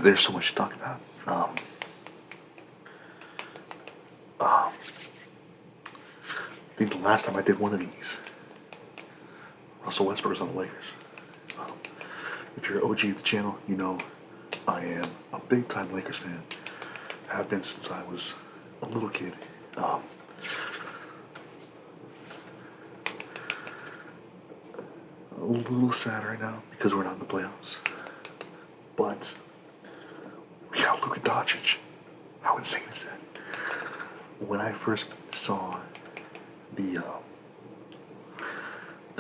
there's so much to talk about. I think the last time I did one of these, Russell Westbrook was on the Lakers. If you're an OG of the channel, you know I am a big time Lakers fan. Have been since I was a little kid. A little sad right now because we're not in the playoffs. But we got Luka Doncic. How insane is that? When I first saw the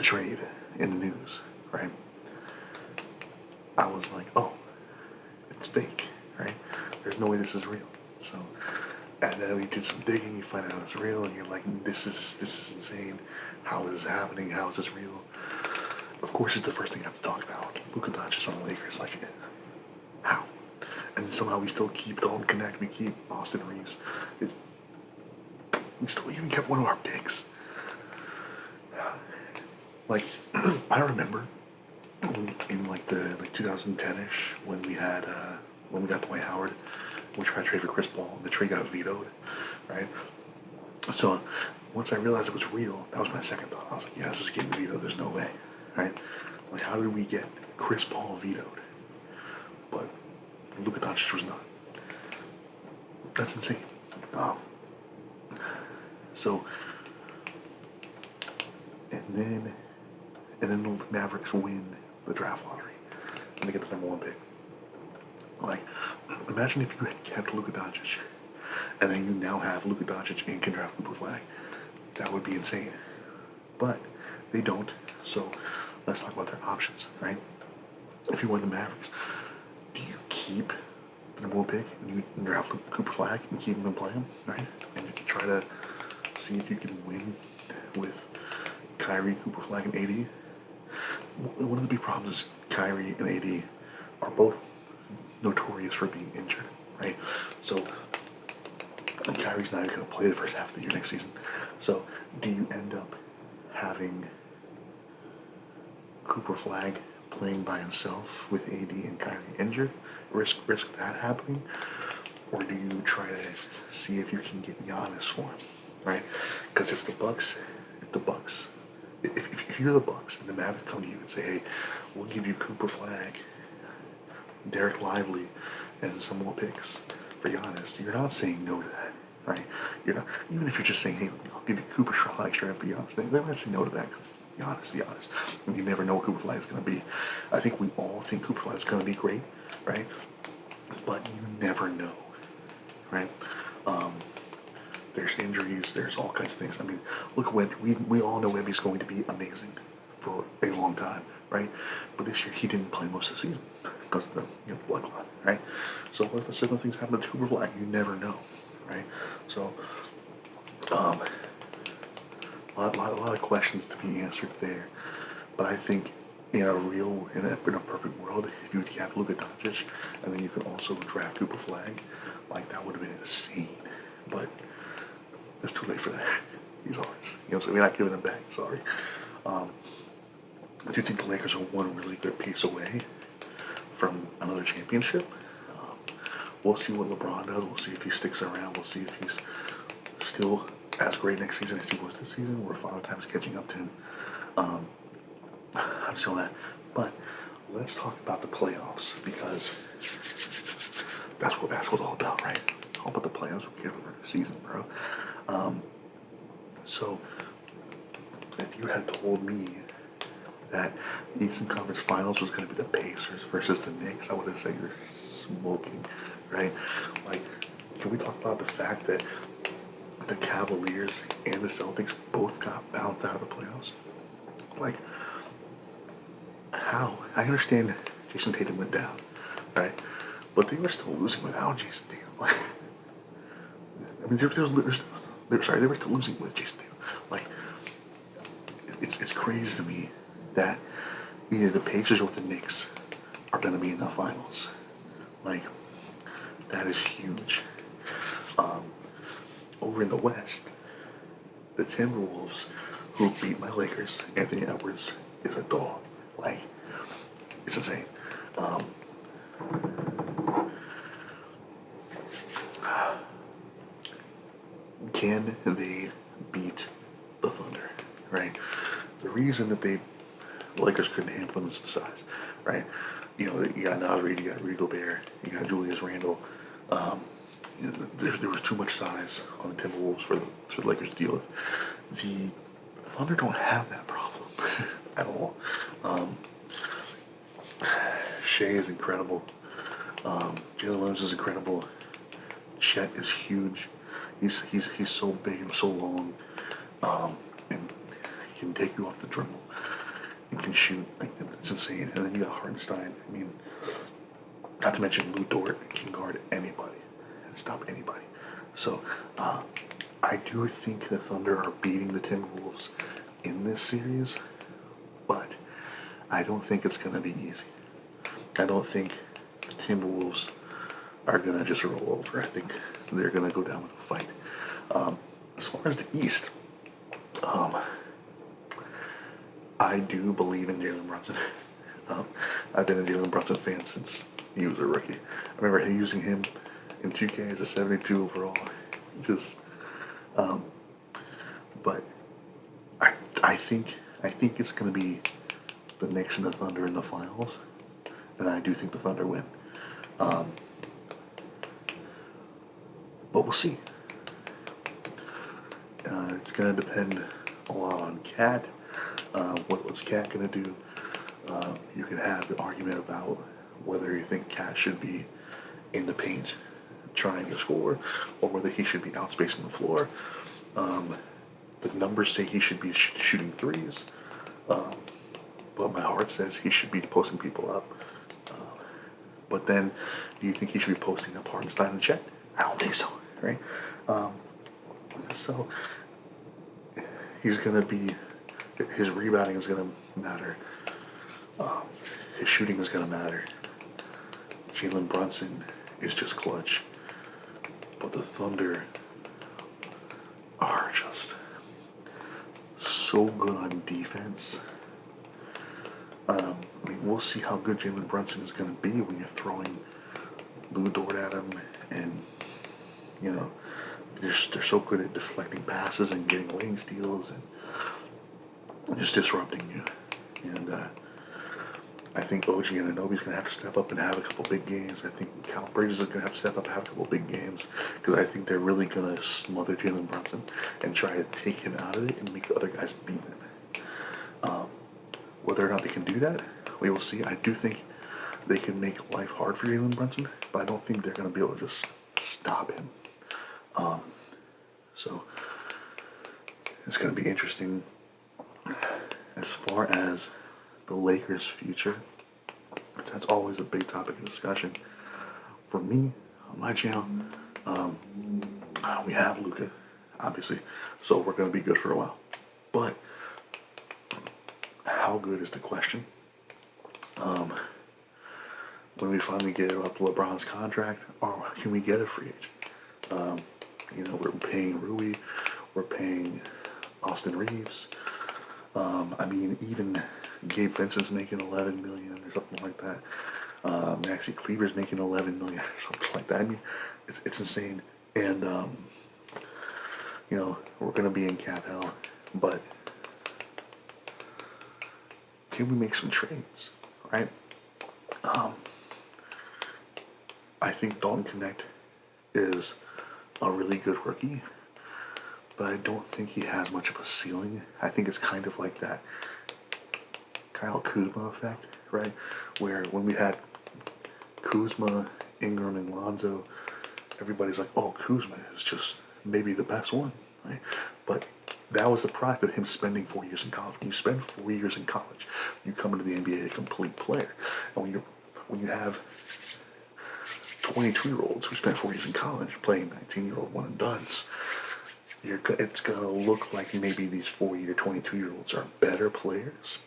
trade in the news, right? I was like, oh, it's fake, right? There's no way this is real. So, and then we did some digging. You find out it's real, and you're like, this is insane. How is this happening? How is this real? Of course, it's the first thing I have to talk about. Luka Doncic on the Lakers, like, how? And somehow we still keep Dalton Connect. We keep Austin Reeves. We still even kept one of our picks. Like, I remember in like the 2010ish when we got Dwight Howard, we tried to trade for Chris Paul, and the trade got vetoed, right? So once I realized it was real, that was my second thought. I was like, yeah, this is getting vetoed. There's no way, right? Like, how did we get Chris Paul vetoed, but Luka Doncic was not? That's insane. So, and then the Mavericks win the draft lottery, and they get the #1 pick. Like, imagine if you had kept Luka Doncic, and then you now have Luka Doncic and can draft Cooper Flag. That would be insane. But they don't. So let's talk about their options, right? If you were the Mavericks, do you keep the #1 pick and you draft Cooper Flag and keep him and play him, right? And you can try to see if you can win with Kyrie, Cooper Flag, and AD. One of the big problems is Kyrie and AD are both notorious for being injured, right? So Kyrie's not even going to play the first half of the year next season. So do you end up having Cooper Flag playing by himself with AD and Kyrie injured, risk that happening, or do you try to see if you can get Giannis for him, right? Because if you're the Bucks and the Mavericks come to you and say, hey, we'll give you Cooper Flag, Derek Lively, and some more picks for Giannis, you're not saying no to that, right? You're not, even if you're just saying, hey, I'll give you Cooper Flag straight for Giannis, they're going to say no to that because Giannis. And you never know what Cooper Flag is going to be. I think we all think Cooper Flag is going to be great, right? But you never know, right? There's injuries, there's all kinds of things. I mean, look at Wemby. We all know Wemby's going to be amazing for a long time, right? But this year he didn't play most of the season because of the blood clot, right? So what if similar things happen to Cooper Flag? You never know, right? So, a lot of questions to be answered there. But I think in a perfect world, if you would have Luka Doncic and then you could also draft Cooper Flag, like that would have been insane. But it's too late for that. He's ours. You know what I'm saying? We're not giving him back. Sorry. I do think the Lakers are one really good piece away from another championship. We'll see what LeBron does. We'll see if he sticks around. We'll see if he's still as great next season as he was this season. We're 5 times catching up to him. I'm still that. But let's talk about the playoffs because that's what basketball's all about, right? All about the playoffs. We're here for the season, bro. So if you had told me that the Eastern Conference Finals was going to be the Pacers versus the Knicks, I would have said you're smoking, right? Like, can we talk about the fact that the Cavaliers and the Celtics both got bounced out of the playoffs? Like, how? I understand Jason Tatum went down, right? But they were still losing without Jason Tatum. Like, I mean, they were still losing with Jason Tatum. Like, it's crazy to me that either the Pacers or the Knicks are going to be in the finals. Like, that is huge. Over in the West, the Timberwolves, who beat my Lakers, Anthony Edwards, is a dog. Like, it's insane. can they beat the Thunder, right? The reason that the Lakers couldn't handle them is the size, right? You know, you got Nas Reed, you got Rudy Gobert, you got Julius Randle. You know, there was too much size on the Timberwolves for the Lakers to deal with. The Thunder don't have that problem at all. Shea is incredible. Jalen Williams is incredible. Chet is huge. He's so big and so long, and he can take you off the dribble. He can shoot. Like, it's insane. And then you got Hartenstein. I mean, not to mention Lou Dort can guard anybody and stop anybody. So I do think the Thunder are beating the Timberwolves in this series, but I don't think it's going to be easy. I don't think the Timberwolves are going to just roll over. I think they're going to go down with a fight. As far as the East, I do believe in Jalen Brunson. I've been a Jalen Brunson fan since he was a rookie. I remember using him in 2K as a 72 overall. Just, but I think it's going to be the Knicks and the Thunder in the finals, and I do think the Thunder win. But we'll see. It's going to depend a lot on Cat. What's Cat going to do? You can have the argument about whether you think Cat should be in the paint trying to score or whether he should be outspacing the floor. The numbers say he should be shooting threes, but my heart says he should be posting people up. But then, do you think he should be posting up Hartenstein and Chet? I don't think so, right? So he's gonna be. His rebounding is gonna matter. His shooting is gonna matter. Jalen Brunson is just clutch, but the Thunder are just so good on defense. I mean, we'll see how good Jalen Brunson is going to be when you're throwing Lou Dort at him, and you know they're so good at deflecting passes and getting lane steals and just disrupting you. And I think OG Anunoby's going to have to step up and have a couple big games. I think Cal Bridges is going to have to step up and have a couple big games because I think they're really going to smother Jalen Brunson and try to take him out of it and make the other guys beat him. Whether or not they can do that, we will see. I do think they can make life hard for Jalen Brunson, but I don't think they're going to be able to just stop him. So it's going to be interesting. As far as the Lakers' future, that's always a big topic of discussion. For me, on my channel, we have Luka, obviously, so we're going to be good for a while. But how good is the question? When we finally get up LeBron's contract, or can we get a free agent? We're paying Rui, we're paying Austin Reeves. I mean, even Gabe Vincent's making $11 million or something like that. Maxi Kleber's making $11 million or something like that. I mean, it's insane. And we're gonna be in cap hell, but can we make some trades, right? I think Dalton Connect is a really good rookie, but I don't think he has much of a ceiling. I think it's kind of like that Kyle Kuzma effect, right? Where when we had Kuzma, Ingram, and Lonzo, everybody's like, oh, Kuzma is just maybe the best one, right? But that was the product of him spending 4 years in college. When you spend 4 years in college, you come into the NBA a complete player. And when you have 22-year-olds who spent 4 years in college playing 19-year-old one and dones, it's gonna look like maybe these 4-year, 22-year-olds are better players,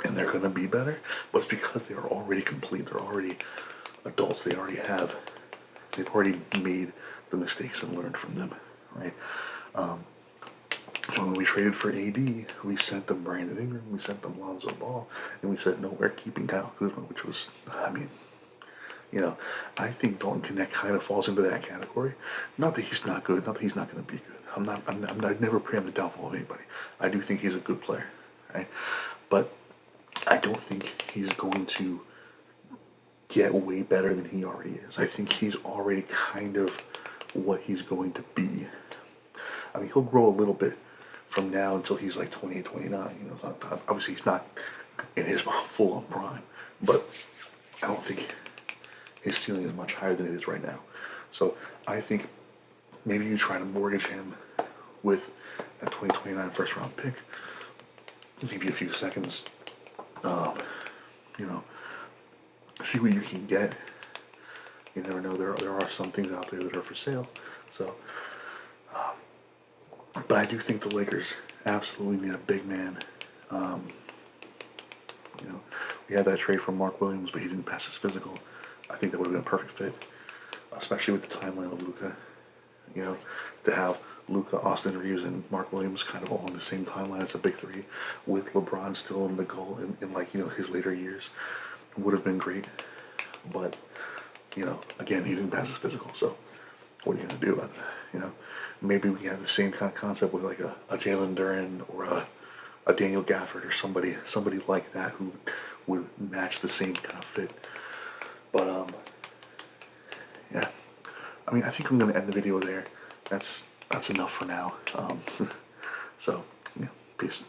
and they're gonna be better. But it's because they are already complete. They're already adults. They've already made the mistakes and learned from them, right? When we traded for AD, we sent them Brandon Ingram, we sent them Lonzo Ball, and we said, no, we're keeping Kyle Kuzma, which was, I think Dalton Connect kind of falls into that category. Not that he's not good, not that he's not going to be good. I'd never prey on the downfall of anybody. I do think he's a good player, right? But I don't think he's going to get way better than he already is. I think he's already kind of what he's going to be. I mean, he'll grow a little bit from now until he's like 28, 29. You know, obviously he's not in his full-on prime, but I don't think his ceiling is much higher than it is right now. So I think maybe you try to mortgage him with that 2029 first-round pick. Maybe a few seconds. You know, see what you can get. You never know. There are some things out there that are for sale. So, but I do think the Lakers absolutely need a big man. You know, we had that trade from Mark Williams, but he didn't pass his physical. I think that would have been a perfect fit, especially with the timeline of Luka. You know, to have Luka, Austin Reeves, and Mark Williams kind of all on the same timeline as a big three, with LeBron still in the goal in like, you know, his later years, would have been great. But, you know, again, he didn't pass his physical, so what are you gonna do about that? You know, maybe we have the same kind of concept with like a Jalen Duren or a Daniel Gafford or somebody like that who would match the same kind of fit. But yeah, I mean, I think I'm gonna end the video there. That's enough for now. So yeah, peace.